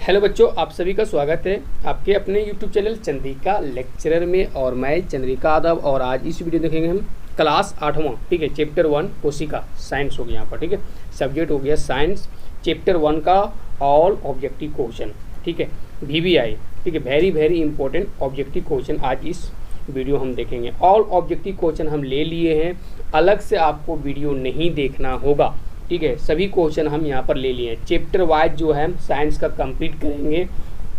Hello बच्चों, आप सभी का स्वागत है आपके अपने YouTube चैनल चंद्रिका लेक्चरर में। और मैं चंद्रिका यादव। और आज इस वीडियो देखेंगे हम क्लास 8वां, ठीक है, चैप्टर 1 कोशिका साइंस हो गया यहाँ पर, ठीक है, सब्जेक्ट हो गया साइंस, चैप्टर 1 का ऑल ऑब्जेक्टिव क्वेश्चन, ठीक है, VBI, ठीक है, वेरी इंपॉर्टेंट ऑब्जेक्टिव क्वेश्चन आज इस वीडियो हम देखेंगे। ऑल ऑब्जेक्टिव क्वेश्चन हम ले लिए हैं, अलग से आपको वीडियो नहीं देखना होगा, ठीक है, सभी क्वेश्चन हम यहाँ पर ले लिए हैं। चैप्टर वाइज जो है साइंस का कंप्लीट करेंगे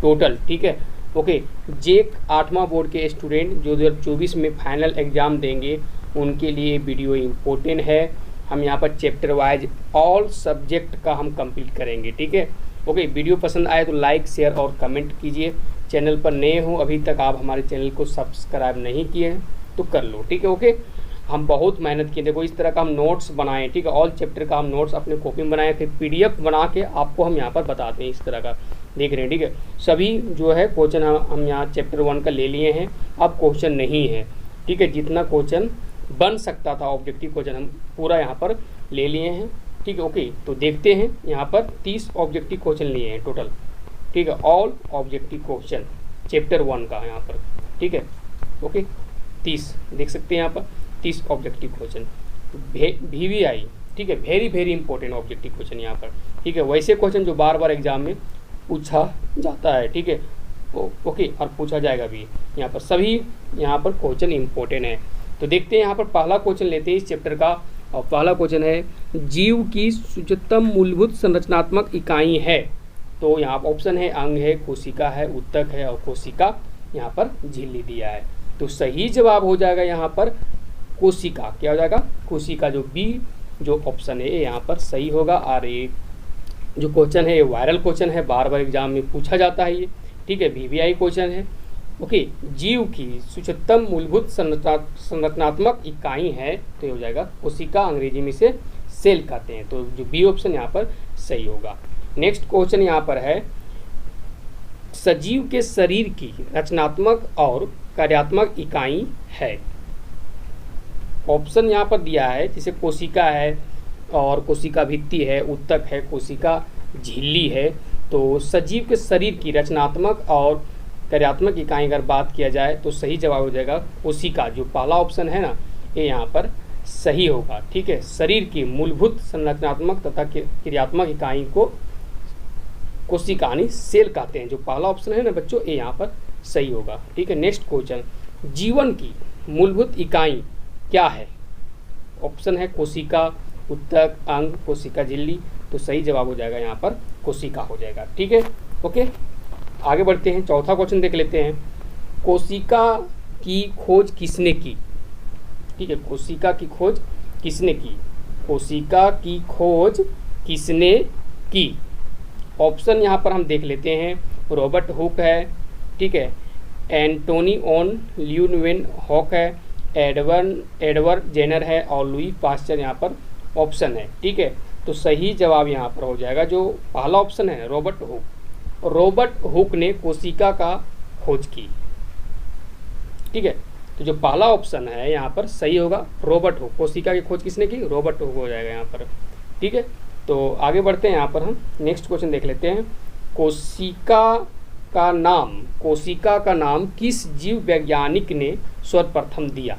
टोटल, ठीक है, ओके। जेक 8वां बोर्ड के स्टूडेंट जो 2024 में फाइनल एग्जाम देंगे उनके लिए वीडियो इम्पोर्टेंट है। हम यहाँ पर चैप्टर वाइज ऑल सब्जेक्ट का हम कंप्लीट करेंगे, ठीक है, ओके। वीडियो पसंद आए तो लाइक शेयर और कमेंट कीजिए। चैनल पर नए हो, अभी तक आप हमारे चैनल को सब्सक्राइब नहीं किए हैं तो कर लो, ठीक है, ओके। हम बहुत मेहनत किए, देखो इस तरह का हम नोट्स बनाए, ठीक है, ऑल चैप्टर का हम नोट्स अपने कॉपी में बनाए, फिर PDF बना के आपको हम यहाँ पर बताते हैं, इस तरह का देख रहे हैं, ठीक है। सभी जो है क्वेश्चन हम यहाँ चैप्टर 1 का ले लिए हैं, अब क्वेश्चन नहीं है, ठीक है, जितना क्वेश्चन बन सकता था ऑब्जेक्टिव क्वेश्चन हम पूरा यहाँ पर ले लिए हैं, ठीक है, ओके। तो देखते हैं, यहाँ पर 30 ऑब्जेक्टिव क्वेश्चन लिए हैं टोटल, ठीक है, ऑल ऑब्जेक्टिव क्वेश्चन चैप्टर 1 का यहाँ पर, ठीक है, ओके। 30 देख सकते हैं यहाँ पर 30 ऑब्जेक्टिव क्वेश्चन VBI, ठीक है, वेरी इंपॉर्टेंट ऑब्जेक्टिव क्वेश्चन यहाँ पर, ठीक है, वैसे क्वेश्चन जो बार एग्जाम में पूछा जाता है, ठीक है, ओके, और पूछा जाएगा भी यहाँ पर, सभी यहाँ पर क्वेश्चन इंपॉर्टेंट है। तो देखते हैं यहाँ पर पहला क्वेश्चन लेते हैं इस चैप्टर का, और पहला क्वेश्चन है जीव की सूक्ष्मतम मूलभूत संरचनात्मक इकाई है। तो यहाँ पर ऑप्शन है अंग है, कोशिका है, उत्तक है और कोशिका यहाँ पर झिल्ली दिया है। तो सही जवाब हो जाएगा यहाँ पर कोशिका, क्या हो जाएगा कोशिका, जो बी जो ऑप्शन है यहाँ पर सही होगा। और ये जो क्वेश्चन है ये वायरल क्वेश्चन है, बार एग्जाम में पूछा जाता है ये, ठीक है, VBI क्वेश्चन है, ओके। जीव की सूक्ष्मतम मूलभूत संरचनात्मक इकाई है तो ये हो जाएगा कोशिका, अंग्रेजी में से सेल कहते हैं, तो जो बी ऑप्शन यहाँ पर सही होगा। नेक्स्ट क्वेश्चन यहाँ पर है सजीव के शरीर की रचनात्मक और कार्यात्मक इकाई है। ऑप्शन यहाँ पर दिया है, जैसे कोशिका है और कोशिका भित्ति है, उत्तक है, कोशिका झिल्ली है। तो सजीव के शरीर की रचनात्मक और कार्यात्मक इकाई अगर बात किया जाए तो सही जवाब हो जाएगा कोशिका, जो पहला ऑप्शन है ना ये यहाँ पर सही होगा, ठीक है। शरीर की मूलभूत संरचनात्मक तथा क्रियात्मक इकाई को कोशिका यानी सेल कहते हैं, जो पहला ऑप्शन है ना बच्चों ये यहाँ पर सही होगा, ठीक है। नेक्स्ट क्वेश्चन, जीवन की मूलभूत इकाई क्या है। ऑप्शन है कोशिका, उत्तक, अंग, कोशिका झिल्ली। तो सही जवाब हो जाएगा यहाँ पर कोशिका हो जाएगा, ठीक है, ओके। आगे बढ़ते हैं, चौथा क्वेश्चन देख लेते हैं। कोशिका की खोज किसने की, ठीक है, कोशिका की खोज किसने की, कोशिका की खोज किसने की। ऑप्शन यहाँ पर हम देख लेते हैं, रॉबर्ट हुक है, ठीक है, एंटोनी ऑन ल्यूनवेनहॉक है, एडवर्ड जेनर है और लुई पास्चर यहाँ पर ऑप्शन है, ठीक है। तो सही जवाब यहाँ पर हो जाएगा जो पहला ऑप्शन है रॉबर्ट हुक। रॉबर्ट हुक ने कोशिका का खोज की, ठीक है। तो जो पहला ऑप्शन है यहाँ पर सही होगा रॉबर्ट हुक, कोशिका की खोज किसने की, रॉबर्ट हुक हो जाएगा यहाँ पर, ठीक है। तो आगे बढ़ते हैं, यहाँ पर हम नेक्स्ट क्वेश्चन देख लेते हैं। कोशिका का नाम किस जीव वैज्ञानिक ने सर्वप्रथम दिया।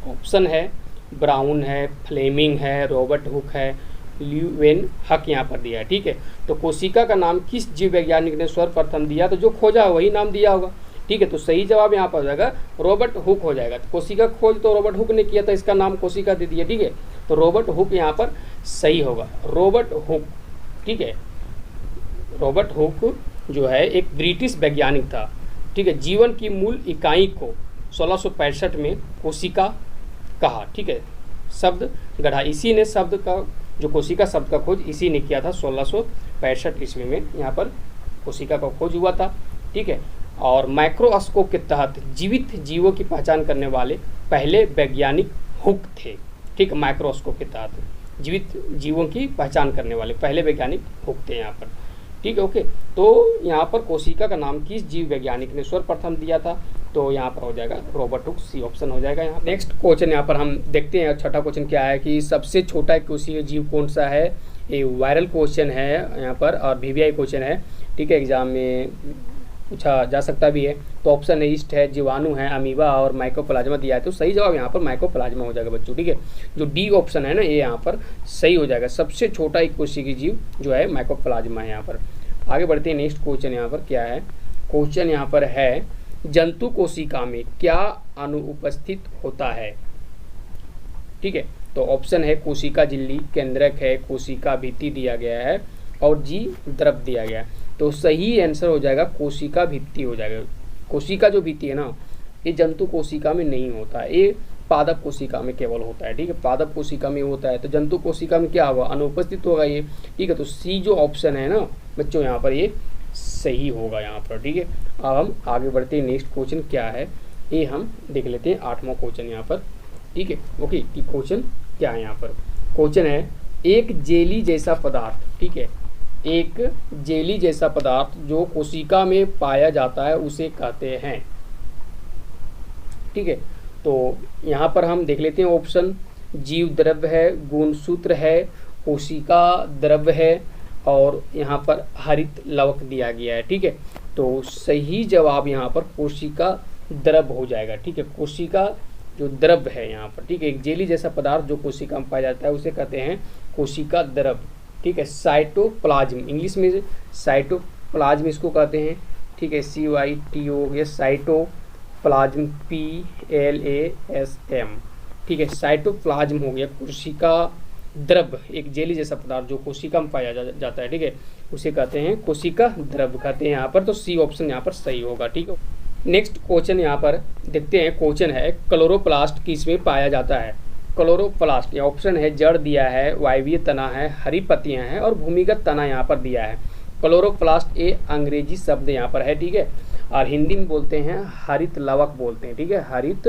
ऑप्शन है ब्राउन है, फ्लेमिंग है, रॉबर्ट हुक है, ल्यूवेनहॉक यहाँ पर दिया है, ठीक है। तो कोशिका का नाम किस जीव वैज्ञानिक ने सर्वप्रथम दिया, तो जो खोजा वही नाम दिया होगा, ठीक है। तो सही जवाब यहाँ पर हो जाएगा रॉबर्ट हुक हो जाएगा। तो कोशिका खोज तो रॉबर्ट हुक ने किया था, इसका नाम कोशिका दे दिया, ठीक है। तो रॉबर्ट हुक यहाँ पर सही होगा, रॉबर्ट हुक, ठीक है। रॉबर्ट हुक जो है एक ब्रिटिश वैज्ञानिक था, ठीक है। जीवन की मूल इकाई को 1665 में कोशिका कहा, ठीक है, शब्द गढ़ा इसी ने, शब्द का जो कोशिका शब्द का खोज इसी ने किया था 1665 ईस्वी में, यहाँ पर कोशिका का खोज हुआ था, ठीक है। और माइक्रोस्कोप के तहत जीवित जीवों की पहचान करने वाले पहले वैज्ञानिक हुक थे, ठीक है। माइक्रोस्कोप के तहत जीवित जीवों की पहचान करने वाले पहले वैज्ञानिक हुक थे यहाँ पर, ठीक है, ओके। तो यहाँ पर कोशिका का नाम किस जीव वैज्ञानिक ने सर्वप्रथम दिया था, तो यहाँ पर हो जाएगा रॉबर्ट हुक, सी ऑप्शन हो जाएगा यहाँ। नेक्स्ट क्वेश्चन यहाँ पर हम देखते हैं, छठा क्वेश्चन क्या है कि सबसे छोटा कोशिकीय जीव कौन सा है। ये वायरल क्वेश्चन है यहाँ पर और VVI क्वेश्चन है, ठीक है, एग्जाम में पूछा जा सकता भी है। तो ऑप्शन है ईस्ट है, जीवाणु है, अमीबा और माइकोप्लाज्मा दिया है, तो सही जवाब यहाँ पर माइकोप्लाज्मा हो जाएगा बच्चों, ठीक है। जो डी ऑप्शन है ना ये यहाँ पर सही हो जाएगा, सबसे छोटा एक कोशिकीय जीव जो है माइकोप्लाज्मा है यहाँ पर। आगे बढ़ते हैं, नेक्स्ट क्वेश्चन यहाँ पर क्या है, क्वेश्चन यहाँ पर है जंतु कोशिका में क्या अनुपस्थित होता है, ठीक है। तो ऑप्शन है कोशिका झिल्ली, केंद्रक है, कोशिका भित्ति दिया गया है और जी द्रव दिया गया है। तो सही आंसर हो जाएगा कोशिका भित्ति हो जाएगा। कोशिका जो भित्ति है ना ये जंतु कोशिका में नहीं होता है, ये पादप कोशिका में केवल होता है, ठीक है, पादप कोशिका में होता है। तो जंतु कोशिका में क्या होगा, अनुपस्थित होगा ये, ठीक है। तो सी जो ऑप्शन है ना बच्चों यहाँ पर ये सही होगा यहाँ पर, ठीक है। अब हम आगे बढ़ते हैं, नेक्स्ट क्वेश्चन क्या है ये हम देख लेते हैं, 8वां क्वेश्चन यहाँ पर, ठीक है। ओके, कि क्वेश्चन क्या है यहाँ पर, क्वेश्चन है एक जेली जैसा पदार्थ, ठीक है, एक जेली जैसा पदार्थ जो कोशिका में पाया जाता है उसे कहते हैं, ठीक है। तो यहाँ पर हम देख लेते हैं ऑप्शन, जीव द्रव्य है, गुणसूत्र है, कोशिका द्रव्य है और यहाँ पर हरित लवक दिया गया है, ठीक है। तो सही जवाब यहाँ पर कोशिका द्रव्य हो जाएगा, ठीक है, कोशिका जो द्रव्य है यहाँ पर, ठीक है। एक जेली जैसा पदार्थ जो कोशिका में पाया जाता है उसे कहते हैं कोशिका द्रव्य, ठीक है। साइटोप्लाज्म, इंग्लिश में साइटोप्लाज्म इसको कहते हैं, ठीक है, CYTO, ये साइटोप्लाज्म PLASM, ठीक है, साइटोप्लाज्म हो गया कोशिका द्रव्य, एक जेली जैसा पदार्थ जो कोशिका में पाया जाता है, ठीक है, उसे कहते हैं कोशिका द्रव्य कहते हैं यहाँ पर। तो सी ऑप्शन यहाँ पर सही होगा, ठीक है। नेक्स्ट क्वेश्चन यहाँ पर देखते हैं, क्वेश्चन है क्लोरोप्लास्ट किसमें पाया जाता है। क्लोरोप्लास्ट या ऑप्शन है जड़ दिया है, वायवीय तना है, हरी पत्तियां हैं और भूमिगत तना यहाँ पर दिया है। क्लोरोप्लास्ट ये अंग्रेजी शब्द यहाँ पर है, ठीक है, और हिंदी में बोलते हैं हरित लवक बोलते हैं, ठीक है, हरित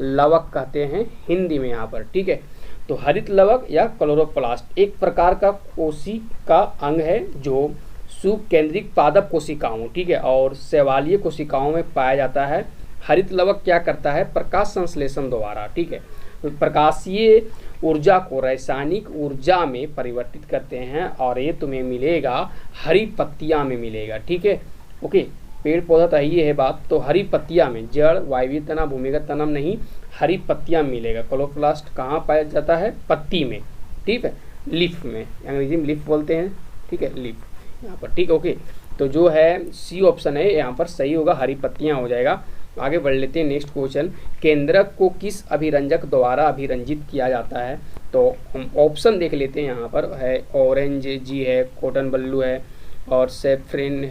लवक कहते हैं हिंदी में यहाँ पर, ठीक है। तो हरित लवक या क्लोरोप्लास्ट एक प्रकार का कोशिका अंग है जो सुकेंद्रिक पादप कोशिकाओं, ठीक है, और शैवालीय कोशिकाओं में पाया जाता है। हरित लवक क्या करता है, प्रकाश संश्लेषण द्वारा, ठीक है, तो प्रकाशीय ऊर्जा को रासायनिक ऊर्जा में परिवर्तित करते हैं और ये तुम्हें मिलेगा हरी पत्तियां में मिलेगा, ठीक है। ओके, पेड़ पौधा तो ये है बात, तो हरी पत्तियां में, जड़ वायवीय तना भूमिगत तना नहीं, हरी पत्तियां मिलेगा। क्लोरोप्लास्ट कहाँ पाया जाता है, पत्ती में, ठीक है, लीफ में, अंग्रेजी में लीफ बोलते हैं, ठीक है, लीफ यहाँ पर, ठीक है। ओके, तो जो है सी ऑप्शन है यहाँ पर सही होगा, हरी पत्तियां हो जाएगा। आगे बढ़ लेते हैं, नेक्स्ट क्वेश्चन, केंद्रक को किस अभिरंजक द्वारा अभिरंजित किया जाता है। तो हम ऑप्शन देख लेते हैं, यहाँ पर है ऑरेंज जी है, कॉटन बल्लू है और सेफ्रिन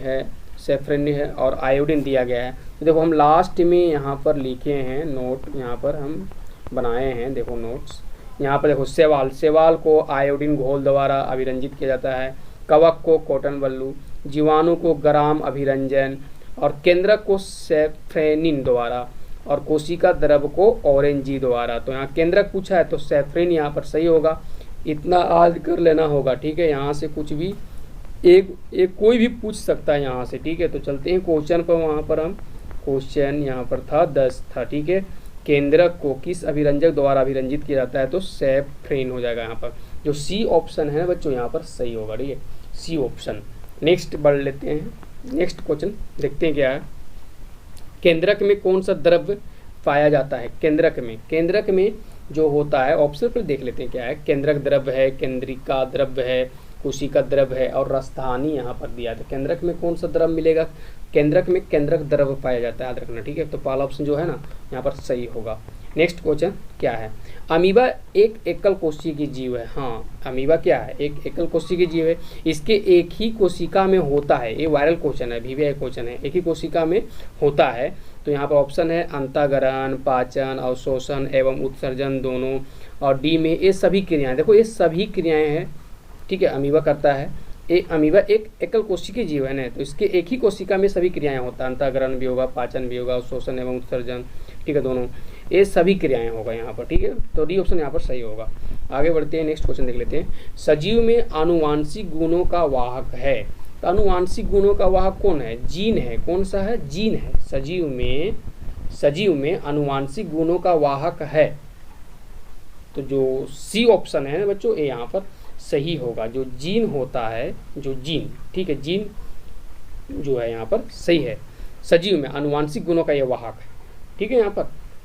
है और आयोडीन दिया गया है। तो देखो हम लास्ट में यहाँ पर लिखे हैं नोट, यहाँ पर हम बनाए हैं, देखो नोट्स यहाँ पर, देखो सेवाल को आयोडीन घोल द्वारा अभिरंजित किया जाता है, कवक को कॉटन बल्लू, जीवाणु को ग्राम अभिरंजन और केंद्रक को सेफ्रेनिन द्वारा और कोशिका द्रव को ऑरेंजी द्वारा। तो यहाँ केंद्रक पूछा है तो सेफ्रेन यहाँ पर सही होगा, इतना याद कर लेना होगा, ठीक है। यहाँ से कुछ भी एक कोई भी पूछ सकता है यहाँ से, ठीक है। तो चलते हैं क्वेश्चन पर, वहाँ पर हम क्वेश्चन यहाँ पर था 10 था, ठीक है। केंद्रक को किस अभिरंजक द्वारा अभिरंजित किया जाता है, तो सेफ्रेन हो जाएगा यहाँ पर। जो सी ऑप्शन है बच्चों यहाँ पर सही होगा, ठीक है, सी ऑप्शन। नेक्स्ट बढ़ लेते हैं, नेक्स्ट क्वेश्चन देखते हैं क्या है, केंद्रक में कौन सा द्रव्य पाया जाता है। केंद्रक में जो होता है, ऑप्शन पर देख लेते हैं क्या है, केंद्रक द्रव्य है, केंद्रिका द्रव्य है, कोशिका द्रव्य है और राजधानी यहाँ पर दिया था। केंद्रक में कौन सा द्रव्य मिलेगा, केंद्रक में केंद्रक द्रव्य पाया जाता है, याद रखना, ठीक है। तो पहला ऑप्शन जो है ना यहाँ पर सही होगा। नेक्स्ट क्वेश्चन क्या है, अमीबा एक एकल कोशिकीय जीव है। हाँ, अमीबा क्या है, एक एकल कोशिकीय जीव है, इसके एक ही कोशिका में होता है, ये वायरल क्वेश्चन है, VVI क्वेश्चन है, एक ही कोशिका में होता है। तो यहाँ पर ऑप्शन है अंतःकरण, पाचन, अवशोषण एवं उत्सर्जन दोनों, और डी में ये सभी क्रियाएं। देखो ये सभी क्रियाएं हैं, ठीक है, अमीबा करता है। अमीबा एक एकल कोशिकीय जीव है ना, तो इसके एक ही कोशिका में सभी क्रियाएं होता है, अंतःकरण भी होगा, पाचन भी होगा, अवशोषण एवं उत्सर्जन, ठीक है, दोनों ये सभी क्रियाएं होगा यहाँ पर, ठीक है। तो डी ऑप्शन यहाँ पर सही होगा। आगे बढ़ते हैं, नेक्स्ट क्वेश्चन देख लेते हैं, सजीव में आनुवांशिक गुणों का वाहक है। तो आनुवांशिक गुणों का वाहक कौन है, जीन है, कौन सा है, जीन है। सजीव में आनुवांशिक गुणों का वाहक है, तो जो सी ऑप्शन है बच्चों ये यहाँ पर सही होगा। जो जीन होता है, जो जीन, ठीक है, जीन जो है यहाँ पर सही है। सजीव में आनुवांशिक गुणों का ये वाहक है, ठीक है यहाँ पर।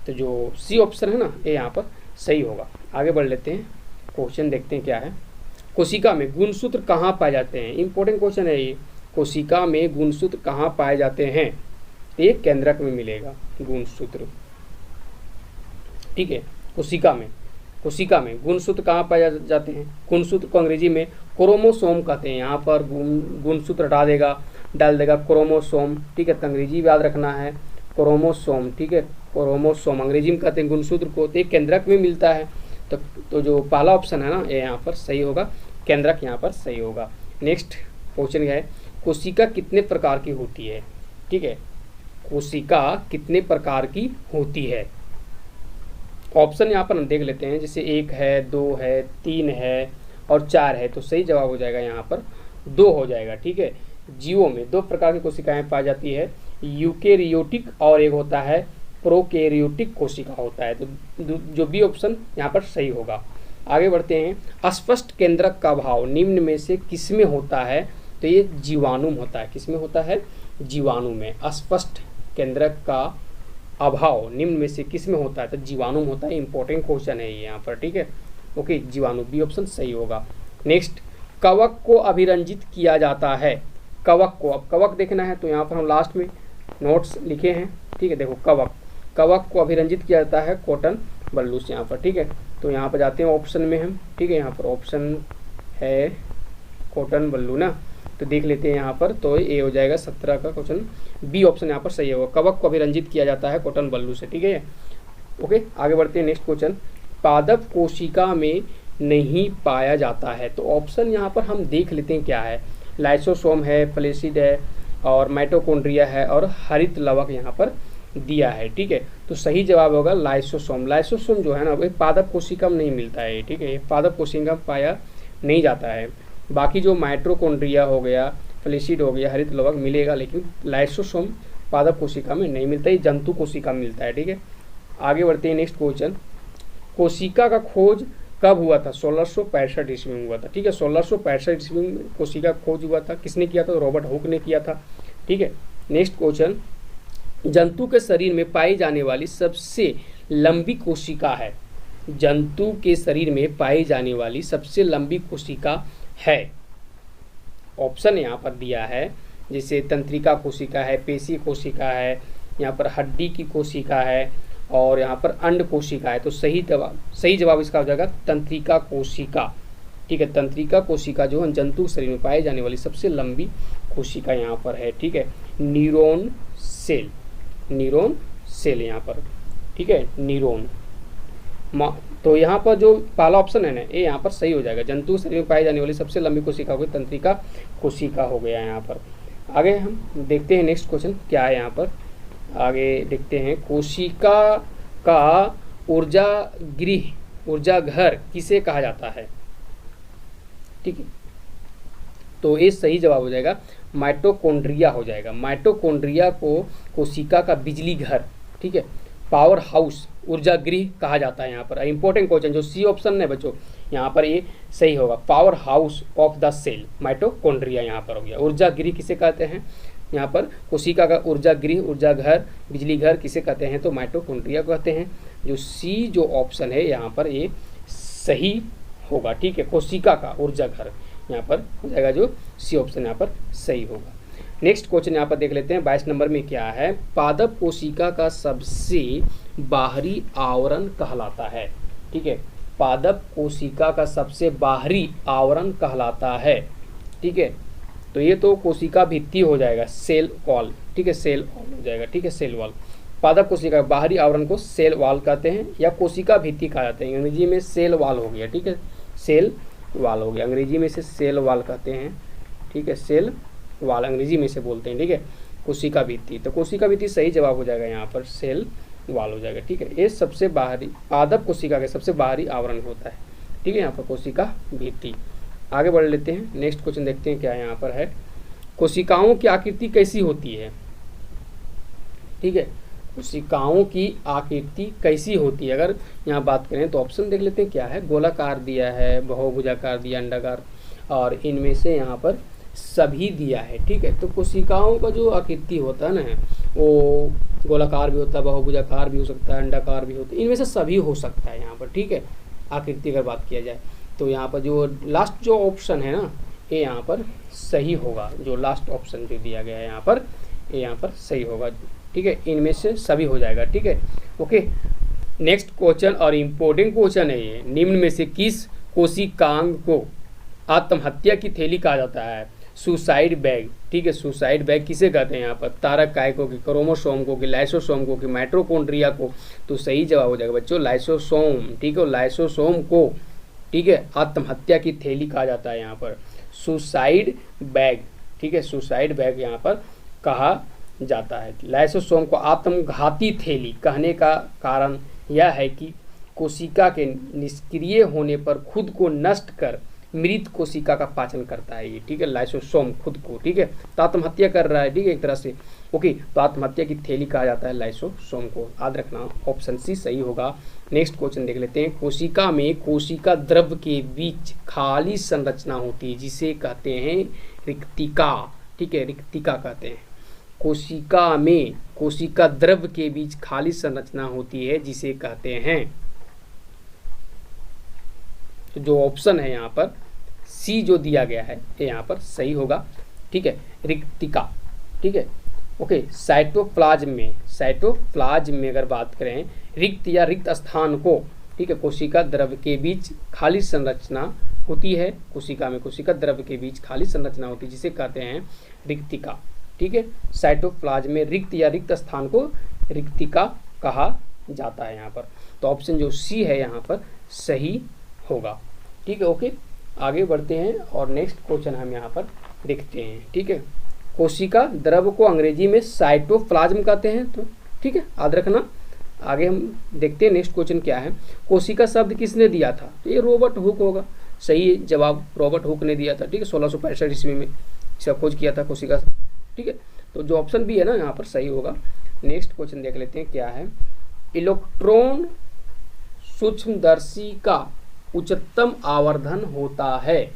तो जो सी ऑप्शन है ना, ये यहाँ पर सही होगा। आगे बढ़ लेते हैं, क्वेश्चन देखते हैं क्या है। कोशिका में गुणसूत्र कहाँ पाए जाते हैं? इंपॉर्टेंट क्वेश्चन है ये। कोशिका में गुणसूत्र कहाँ पाए जाते हैं? ये केंद्रक में मिलेगा गुणसूत्र, ठीक है। कोशिका में गुणसूत्र कहाँ पाए जाते हैं? गुणसूत्र को अंग्रेजी में क्रोमोसोम कहते हैं। यहाँ पर गुणसूत्र डाल देगा क्रोमोसोम, ठीक है। तो अंग्रेजी याद रखना है, क्रोमोसोम, ठीक है। क्रोमोसोम अंग्रेजी में कहते हैं गुणसूत्र को। तो एक केंद्रक में मिलता है। तो जो पहला ऑप्शन है ना, ये यहाँ पर सही होगा, केंद्रक यहाँ पर सही होगा। नेक्स्ट क्वेश्चन क्या है? कोशिका कितने प्रकार की होती है? ठीक है, कोशिका कितने प्रकार की होती है? ऑप्शन यहाँ पर हम देख लेते हैं, जैसे 1 है, 2 है, 3 है और 4 है। तो सही जवाब हो जाएगा यहाँ पर 2 हो जाएगा, ठीक है। जीवों में 2 प्रकार की कोशिकाएं पाई जाती है, यूकेरियोटिक और एक होता है प्रोकैरियोटिक कोशिका होता है। तो जो बी ऑप्शन यहाँ पर सही होगा। आगे बढ़ते हैं, अस्पष्ट केंद्रक का अभाव निम्न में से किसमें होता है? तो ये जीवाणु में होता है। किसमें होता है? जीवाणु में। अस्पष्ट केंद्रक का अभाव निम्न में से किसमें होता है? तो जीवाणु में होता है। इंपॉर्टेंट क्वेश्चन है ये यहाँ पर, ठीक है। ओके, जीवाणु, बी ऑप्शन सही होगा। नेक्स्ट, कवक को अभिरंजित किया जाता है। कवक को, अब कवक देखना है तो यहाँ पर हम लास्ट में नोट्स लिखे हैं, ठीक है। देखो, कवक को अभिरंजित किया जाता है कॉटन बल्लू से, यहाँ पर, ठीक है। तो यहाँ पर जाते हैं ऑप्शन में हम, ठीक है। यहाँ पर ऑप्शन है कॉटन बल्लू ना, तो देख लेते हैं यहाँ पर। तो ये हो जाएगा 17 का क्वेश्चन, बी ऑप्शन यहाँ पर सही होगा। कवक को अभिरंजित किया जाता है कॉटन बल्लू से, ठीक है। ओके, आगे बढ़ते हैं। नेक्स्ट क्वेश्चन, पादप कोशिका में नहीं पाया जाता है। तो ऑप्शन यहाँ पर हम देख लेते हैं क्या है। लाइसोसोम है, फ्लेसिड है और माइटोकॉन्ड्रिया है और हरित लवक यहाँ पर दिया है, ठीक है। तो सही जवाब होगा लाइसोसोम। लाइसोसोम जो है ना, वो पादप कोशिका में नहीं मिलता है, ठीक है। पादप कोशिका में पाया नहीं जाता है। बाकी जो माइटोकॉन्ड्रिया हो गया, फ्लेसिड हो गया, हरित लवक मिलेगा, लेकिन लाइसोसोम पादप कोशिका में नहीं मिलता, ये जंतु कोशिका में मिलता है, ठीक है। आगे बढ़ते हैं। नेक्स्ट क्वेश्चन, कोशिका का खोज कब हुआ था? 1665 ईस्वी में हुआ था, ठीक है। 1665 ईस्वी में कोशिका खोज हुआ था। किसने किया था? तो रॉबर्ट हुक ने किया था, ठीक है। नेक्स्ट क्वेश्चन, जंतु के शरीर में पाई जाने वाली सबसे लंबी कोशिका है। जंतु के शरीर में पाई जाने वाली सबसे लंबी कोशिका है। ऑप्शन यहाँ पर दिया है, जैसे तंत्रिका कोशिका है, पेशी कोशिका है, यहाँ पर हड्डी की कोशिका है और यहाँ पर अंड कोशिका है। तो सही जवाब इसका हो जाएगा तंत्रिका कोशिका, ठीक है। तंत्रिका कोशिका जो है जंतु शरीर में पाई जाने वाली सबसे लंबी कोशिका यहाँ पर है, ठीक है। न्यूरॉन सेल यहाँ पर, ठीक है, न्यूरॉन। तो यहाँ पर जो पहला ऑप्शन है ना, ये यहाँ पर सही हो जाएगा। जंतु शरीर में पाई जाने वाली सबसे लंबी कोशिका हो गई तंत्रिका कोशिका हो गया यहाँ पर। आगे हम देखते हैं नेक्स्ट क्वेश्चन क्या है यहाँ पर। आगे देखते हैं, कोशिका का ऊर्जा घर किसे कहा जाता है? ठीक है, तो ये सही जवाब हो जाएगा माइटोकॉन्ड्रिया हो जाएगा। माइटोकॉन्ड्रिया को कोशिका का बिजली घर, ठीक है, पावर हाउस, ऊर्जा गृह कहा जाता है यहाँ पर। इंपॉर्टेंट क्वेश्चन जो सी ऑप्शन है बच्चों, यहाँ पर ये सही होगा। Power house of the cell mitochondria यहाँ पर हो गया। ऊर्जा गृह किसे कहते हैं? यहाँ पर कोशिका का ऊर्जा गृह, ऊर्जा घर, बिजली घर किसे कहते हैं? तो माइटोकॉन्ड्रिया कहते हैं। जो सी जो ऑप्शन है यहाँ पर ये सही होगा, ठीक है। कोशिका का ऊर्जा घर यहाँ पर हो जाएगा, जो सी ऑप्शन यहाँ पर सही होगा। नेक्स्ट क्वेश्चन यहाँ पर देख लेते हैं 22 नंबर में क्या है। पादप कोशिका का सबसे बाहरी आवरण कहलाता है, ठीक है। पादप कोशिका का सबसे बाहरी आवरण कहलाता है, ठीक है। तो ये तो कोशिका भित्ति हो जाएगा, सेल वॉल, ठीक है, सेल वॉल हो जाएगा, ठीक है, सेल वॉल। पादप कोशिका का बाहरी आवरण को सेल वॉल कहते हैं या कोशिका भित्ति कहा जाता है। अंग्रेजी में सेल वॉल हो गया, ठीक है, सेल वॉल हो गया, अंग्रेजी में से सेल वॉल कहते हैं, ठीक है, सेल वॉल अंग्रेजी में से बोलते हैं, ठीक है। कोशिका भित्ति, तो कोशिका भित्ति सही जवाब हो जाएगा यहाँ पर, सेल वॉल हो जाएगा, ठीक है। ये सबसे बाहरी पादप कोशिका के सबसे बाहरी आवरण होता है, ठीक है, यहाँ पर कोशिका भित्ति। आगे बढ़ लेते हैं, नेक्स्ट क्वेश्चन देखते हैं क्या यहाँ पर है। कोशिकाओं की आकृति कैसी होती है? ठीक है, कोशिकाओं की आकृति कैसी होती है। अगर यहाँ बात करें तो ऑप्शन देख लेते हैं क्या है। गोलाकार दिया है, बहुभुजाकार दिया, अंडाकार, और इनमें से यहाँ पर सभी दिया है। ठीक है, तो कोशिकाओं का जो आकृति होता है ना, वो गोलाकार भी होता है, बहुभुजाकार भी हो सकता है, अंडाकार भी होता है, इनमें से सभी हो सकता है यहाँ पर। ठीक है, आकृति अगर बात किया जाए तो यहाँ पर जो लास्ट जो ऑप्शन है ना, ये यहाँ पर सही होगा। जो लास्ट ऑप्शन जो दिया गया है यहाँ पर, ये यहाँ पर सही होगा। ठीक है, इनमें से सभी हो जाएगा। ठीक है, ओके। नेक्स्ट क्वेश्चन और इम्पोर्टेंट क्वेश्चन है ये। निम्न में से किस कोशिकांग को आत्महत्या की थैली कहा जाता है? Suicide bag. ठीक है, सुसाइड बैग किसे कहते हैं यहाँ पर? तारक कायकों की, क्रोमोसोम को, कि लाइसोसोम को, कि माइटोकॉन्ड्रिया को? तो सही जवाब हो जाएगा बच्चों लाइसोसोम। ठीक है, लाइसोसोम को, ठीक है, आत्महत्या की थैली कहा जाता है यहाँ पर, सुसाइड बैग। ठीक है, सुसाइड बैग यहाँ पर कहा जाता है। लाइसोसोम को आत्मघाती थैली कहने का कारण यह है कि कोशिका के निष्क्रिय होने पर खुद को नष्ट कर मृत कोशिका का पाचन करता है ये। ठीक है, लाइसोसोम खुद को, ठीक है, तो आत्महत्या कर रहा है। ठीक है, एक तरह से, ओके, तो आत्महत्या की थैली कहा जाता है लाइसोसोम को। याद रखना, ऑप्शन सी सही होगा। नेक्स्ट क्वेश्चन देख लेते हैं। कोशिका में कोशिका द्रव के बीच खाली संरचना होती है जिसे कहते हैं रिक्तिका। ठीक है, रिक्तिका कहते हैं। कोशिका में कोशिका द्रव के बीच खाली संरचना होती है जिसे कहते हैं, तो जो ऑप्शन है यहाँ पर सी जो दिया गया है ये यहाँ पर सही होगा। ठीक है, रिक्तिका। ठीक है, ओके। साइटोप्लाज्म में अगर बात करें रिक्त या रिक्त स्थान को, ठीक है, कोशिका द्रव के बीच खाली संरचना होती है। कोशिका में कोशिका द्रव के बीच खाली संरचना होती है जिसे कहते हैं रिक्तिका। ठीक है, साइटोप्लाज्म में रिक्त या रिक्त स्थान को रिक्तिका कहा जाता है यहाँ पर। तो ऑप्शन जो सी है यहाँ पर सही होगा। ठीक है, ओके, आगे बढ़ते हैं और नेक्स्ट क्वेश्चन हम यहाँ पर देखते हैं। ठीक है, कोशिका द्रव को अंग्रेजी में साइटोप्लाज्म कहते हैं। तो ठीक है, याद रखना। आगे हम देखते हैं नेक्स्ट क्वेश्चन क्या है। कोशिका शब्द किसने दिया था? तो ये रॉबर्ट हुक होगा। सही जवाब रॉबर्ट हुक ने दिया था। ठीक है, 1665 ईस्वी में इसका खोज किया था कोशिका। ठीक है, तो जो ऑप्शन भी है ना यहाँ पर सही होगा। नेक्स्ट क्वेश्चन देख लेते हैं क्या है। इलेक्ट्रॉन सूक्ष्मदर्शी का उच्चतम आवर्धन होता है,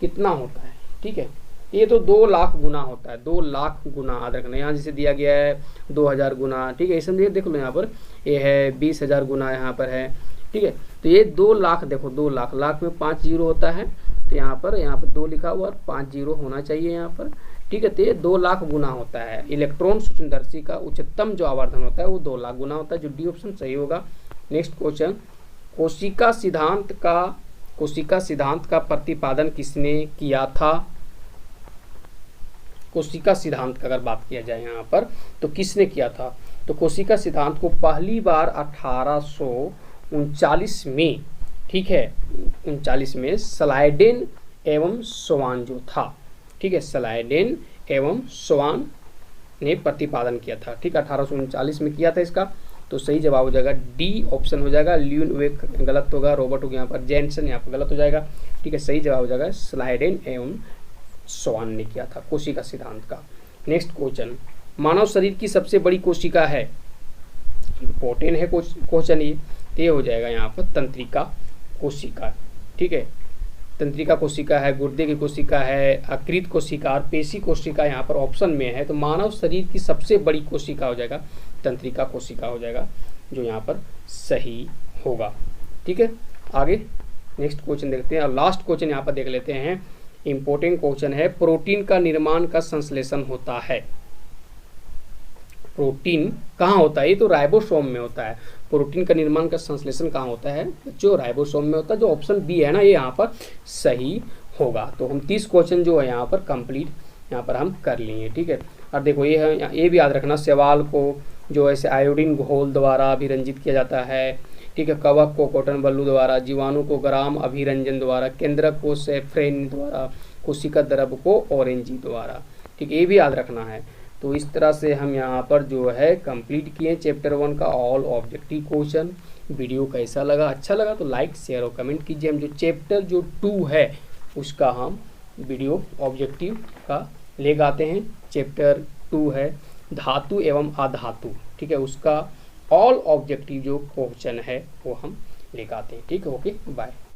कितना होता है? ठीक है, ये तो 2 लाख गुना होता है। 2 लाख गुना याद रखना। यहाँ जैसे दिया गया है 2000 गुना। ठीक है, इसमें देख लो यहाँ पर ये है 20,000 गुना यहाँ पर है। ठीक है, तो ये 2 लाख, देखो 2 लाख, लाख में 5 जीरो होता है, तो यहाँ पर 2 लिखा हुआ और 5 जीरो होना चाहिए यहाँ पर। ठीक है, तो ये 2 लाख गुना होता है। इलेक्ट्रॉन सूक्ष्मदर्शी का उच्चतम जो आवर्धन होता है वो 2 लाख गुना होता है, जो डी ऑप्शन सही होगा। नेक्स्ट क्वेश्चन, कोशिका सिद्धांत का प्रतिपादन किसने किया था? कोशिका सिद्धांत का अगर बात किया जाए यहाँ पर तो किसने किया था? तो कोशिका सिद्धांत को पहली बार 1839 में, ठीक है, 39 में स्लाइडेन एवं स्वान जो था, ठीक है, स्लाइडेन एवं स्वान ने प्रतिपादन किया था। ठीक है, 1839 में किया था इसका। तो सही जवाब हो जाएगा डी ऑप्शन हो जाएगा। ल्यूनवेक गलत होगा, रॉबर्ट हो गया यहाँ पर, जेनसन यहाँ पर गलत हो जाएगा। ठीक है, सही जवाब हो जाएगा स्लाइडेन एवं स्वान ने किया था कोशिका सिद्धांत का। नेक्स्ट क्वेश्चन, मानव शरीर की सबसे बड़ी कोशिका है, इंपॉर्टेंट है क्वेश्चन ये हो जाएगा यहाँ पर तंत्रिका कोशिका। ठीक है, तंत्रिका कोशिका है, गुर्दे की कोशिका है, अकृत कोशिका और पेशी कोशिका यहाँ पर ऑप्शन में है। तो मानव शरीर की सबसे बड़ी कोशिका हो जाएगा तंत्रिका कोशिका हो जाएगा, जो यहाँ पर सही होगा। ठीक है, आगे नेक्स्ट क्वेश्चन देखते हैं और लास्ट क्वेश्चन यहाँ पर देख लेते हैं। इंपॉर्टेंट क्वेश्चन है, प्रोटीन का निर्माण का संश्लेषण होता है। प्रोटीन कहाँ होता है? ये तो राइबोसोम में होता है। प्रोटीन का निर्माण का संश्लेषण कहाँ होता है? जो राइबोसोम में होता है, जो ऑप्शन बी है ना, ये यहाँ पर सही होगा। तो हम 30 क्वेश्चन जो है यहाँ पर कंप्लीट यहाँ पर हम कर लेंगे। ठीक है, और देखो ये है, ये भी याद रखना, शैवाल को जो ऐसे आयोडीन घोल द्वारा अभिरंजित किया जाता है। ठीक है, कवक को कॉटन बल्लू द्वारा, जीवाणु को ग्राम अभिरंजन द्वारा, केंद्रक को सेफ्रेन द्वारा, कोशिका द्रव को ऑरेंजी द्वारा। ठीक है, ये भी याद रखना है। तो इस तरह से हम यहाँ पर जो है कंप्लीट किए चैप्टर 1 का ऑल ऑब्जेक्टिव क्वेश्चन। वीडियो कैसा लगा? अच्छा लगा तो लाइक शेयर और कमेंट कीजिए। हम जो चैप्टर जो 2 है उसका हम वीडियो ऑब्जेक्टिव का ले आते हैं। चैप्टर 2 है धातु एवं अधातु। ठीक है, उसका ऑल ऑब्जेक्टिव जो क्वेश्चन है वो हम लेकर आते हैं। ठीक है, ओके बाय।